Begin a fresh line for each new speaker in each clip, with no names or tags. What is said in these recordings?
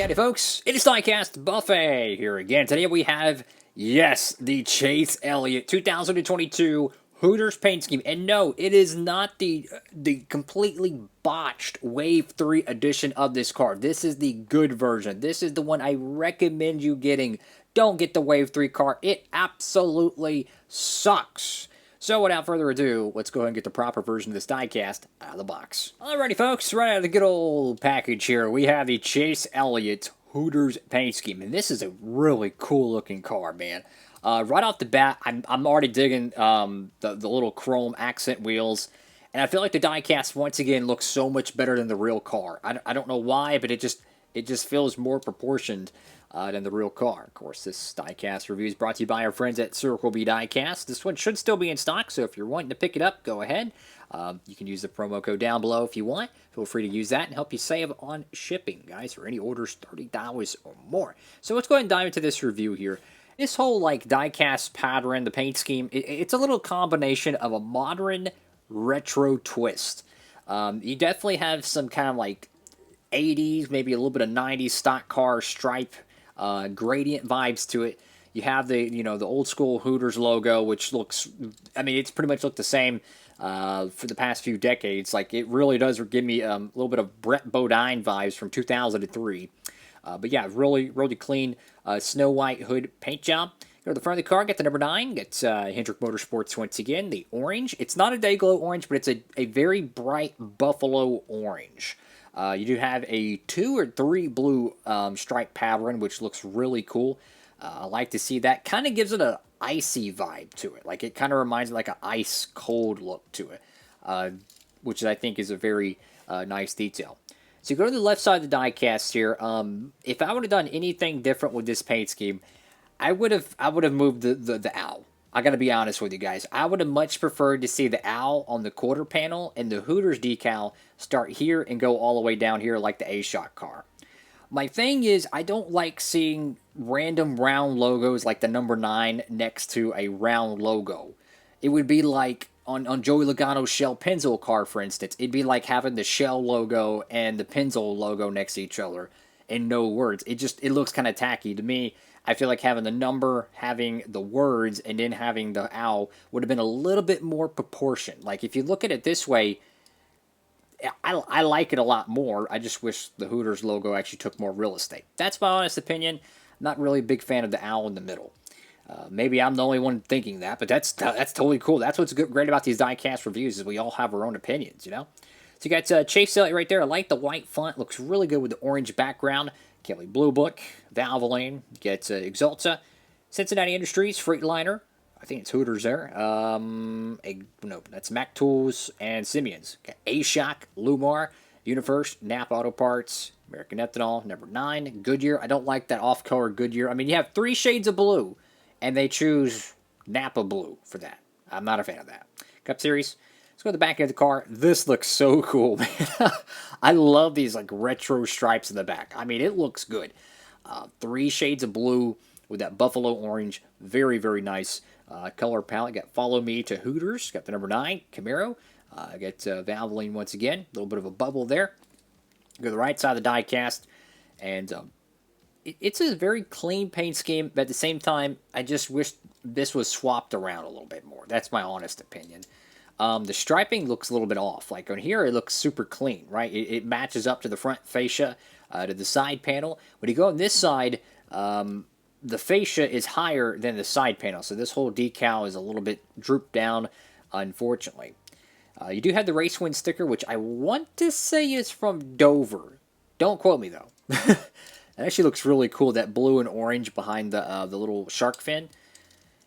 Alrighty, folks, it is Diecastbuffet here again. Today we have, yes, the Chase Elliott 2022 Hooters paint scheme. And no, it is not the completely botched Wave 3 edition of this car. This is the good version. This is the one I recommend you getting. Don't get the Wave 3 car. It absolutely sucks. So without further ado, let's go ahead and get the proper version of this diecast out of the box. Alrighty, folks, right out of the good old package here, we have the Chase Elliott Hooters paint scheme. And this is a really cool looking car, man. Right off the bat, I'm already digging the little chrome accent wheels. And I feel like the diecast, once again, looks so much better than the real car. I don't know why, but it just feels more proportioned than the real car. Of course, this diecast review is brought to you by our friends at B Diecast. This one should still be in stock, so if you're wanting to pick it up, go ahead. You can use the promo code down below if you want. Feel free to use that and help you save on shipping, guys, for any orders $30 or more. So let's go ahead and dive into this review here. This whole, like, diecast pattern, the paint scheme, it's a little combination of a modern retro twist. You definitely have some kind of, like, 80s, maybe a little bit of 90s stock car stripe gradient vibes to it. You have the old school Hooters logo, which looks, I mean, it's pretty much looked the same for the past few decades. Like, it really does give me a little bit of Brett Bodine vibes from 2003. But yeah, really clean snow white hood paint job. Go to the front of the car, get the number 9, get Hendrick Motorsports once again, the orange. It's not a day glow orange, but it's a very bright buffalo orange. You do have a 2 or 3 blue stripe pattern, which looks really cool. I like to see that. Kind of gives it an icy vibe to it. Like, it kind of reminds me like an ice cold look to it, which I think is a very nice detail. So you go to the left side of the diecast here. If I would have done anything different with this paint scheme, I would have moved the owl. I gotta be honest with you guys. I would have much preferred to see the owl on the quarter panel and the Hooters decal start here and go all the way down here like the A-Shock car. My thing is, I don't like seeing random round logos like the number 9 next to a round logo. It would be like on Joey Logano's Shell Pennzoil car, for instance. It'd be like having the Shell logo and the Pennzoil logo next to each other and no words. It looks kind of tacky to me. I feel like having the number, having the words, and then having the owl would have been a little bit more proportioned. Like, if you look at it this way, I like it a lot more. I just wish the Hooters logo actually took more real estate. That's my honest opinion. Not really a big fan of the owl in the middle. Maybe I'm the only one thinking that, but that's totally cool. That's what's great about these diecast reviews is we all have our own opinions, you know? So you got Chase Elliott right there. I like the white font. Looks really good with the orange background. Kelly Blue Book, Valvoline, get Exalta, Cincinnati Industries, Freightliner, I think it's Hooters there. No, that's Mac Tools and Simeon's. Okay. A-Shock, Lumar, Universe, Nap Auto Parts, American Ethanol, number 9, Goodyear. I don't like that off-color Goodyear. I mean, you have 3 shades of blue, and they choose Napa Blue for that. I'm not a fan of that. Cup Series. Let's go to the back of the car. This looks so cool, man. I love these like retro stripes in the back. I mean, it looks good. 3 shades of blue with that buffalo orange. Very, very nice color palette. Got Follow Me to Hooters. Got the number 9, Camaro. Got Valvoline once again. A little bit of a bubble there. Go to the right side of the diecast. And it's a very clean paint scheme. But at the same time, I just wish this was swapped around a little bit more. That's my honest opinion. The striping looks a little bit off. Like on here, it looks super clean, right? It matches up to the front fascia, to the side panel. When you go on this side, the fascia is higher than the side panel. So this whole decal is a little bit drooped down, unfortunately. You do have the Race Wind sticker, which I want to say is from Dover. Don't quote me, though. It actually looks really cool, that blue and orange behind the little shark fin.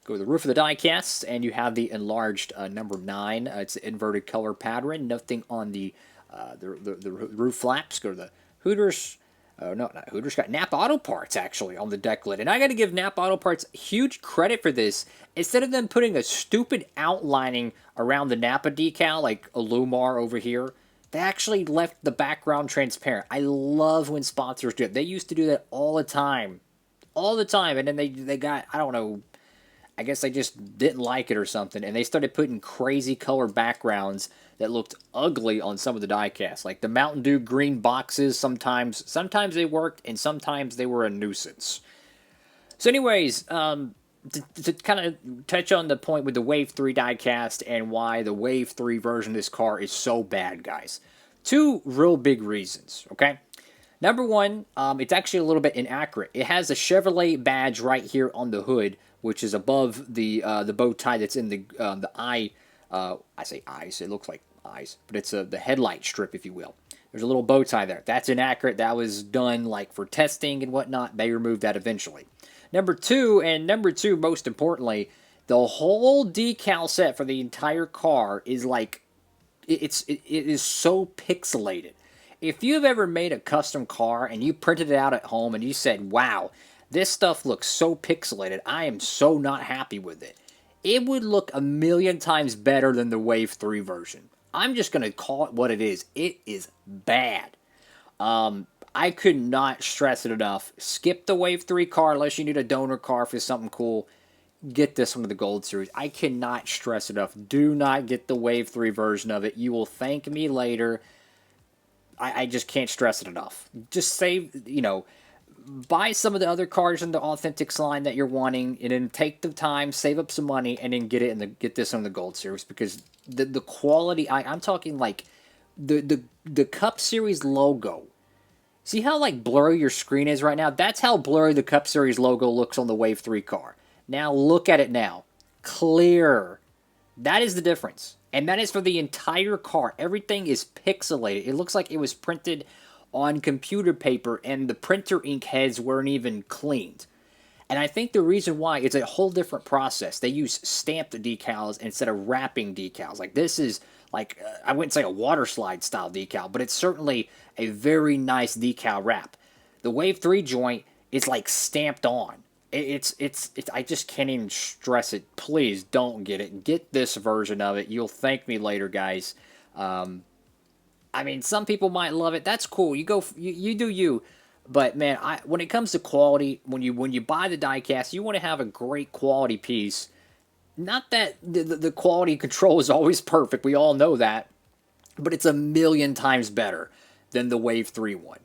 Go to the roof of the diecast, and you have the enlarged number 9. It's an inverted color pattern. Nothing on the roof flaps. Go to the Hooters. No, not Hooters. Got Napa Auto Parts, actually, on the deck lid. And I got to give Napa Auto Parts huge credit for this. Instead of them putting a stupid outlining around the Napa decal, like a Lumar over here, they actually left the background transparent. I love when sponsors do it. They used to do that all the time. All the time. And then they got, I don't know, I guess they just didn't like it or something, and they started putting crazy color backgrounds that looked ugly on some of the diecasts. Like the Mountain Dew green boxes, sometimes they worked, and sometimes they were a nuisance. So anyways, to kind of touch on the point with the Wave 3 diecast and why the Wave 3 version of this car is so bad, guys. Two real big reasons, okay? Number one, it's actually a little bit inaccurate. It has a Chevrolet badge right here on the hood, which is above the bow tie that's in the eye. I say eyes. It looks like eyes, but it's the headlight strip, if you will. There's a little bow tie there. That's inaccurate. That was done like for testing and whatnot. They removed that eventually. Number two, most importantly, the whole decal set for the entire car is like, it is so pixelated. If you've ever made a custom car and you printed it out at home and you said, wow, this stuff looks so pixelated, I am so not happy with it, it would look a million times better than the Wave 3 version. I'm just going to call it what it is. It is bad. I could not stress it enough. Skip the Wave 3 car unless you need a donor car for something cool. Get this one of the Gold Series. I cannot stress it enough. Do not get the Wave 3 version of it. You will thank me later. I just can't stress it enough. Just save, buy some of the other cars in the Authentics line that you're wanting, and then take the time, save up some money, and then get this on the Gold Series, because the quality, I'm talking like the Cup Series logo. See how like blurry your screen is right now? That's how blurry the Cup Series logo looks on the Wave 3 car. Now look at it now. Clear. That is the difference. And that is for the entire car. Everything is pixelated. It looks like it was printed on computer paper and the printer ink heads weren't even cleaned. And I think the reason why, it's a whole different process. They use stamped decals instead of wrapping decals. Like this is like, I wouldn't say a water slide style decal, but it's certainly a very nice decal wrap. The Wave 3 joint is like stamped on. It's I just can't even stress it. Please don't get it. Get this version of it. You'll thank me later, guys. I mean, some people might love it. That's cool. You do you. But man, when it comes to quality, when you buy the diecast, you want to have a great quality piece. Not that the quality control is always perfect. We all know that. But it's a million times better than the Wave 3 one.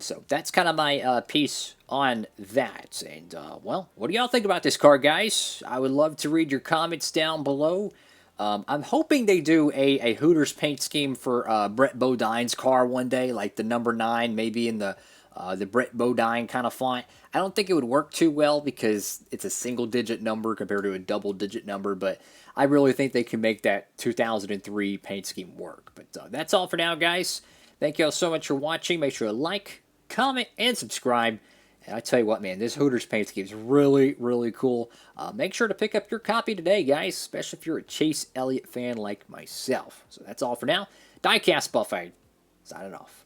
So that's kind of my piece on that. And, well, what do y'all think about this car, guys? I would love to read your comments down below. I'm hoping they do a Hooters paint scheme for Brett Bodine's car one day, like the number 9, maybe in the Brett Bodine kind of font. I don't think it would work too well because it's a single-digit number compared to a double-digit number, but I really think they can make that 2003 paint scheme work. But that's all for now, guys. Thank you all so much for watching. Make sure to like, comment, and subscribe. And I tell you what, man, this Hooters paint scheme is really, really cool. Make sure to pick up your copy today, guys, especially if you're a Chase Elliott fan like myself. So that's all for now. Diecast Buffet, signing off.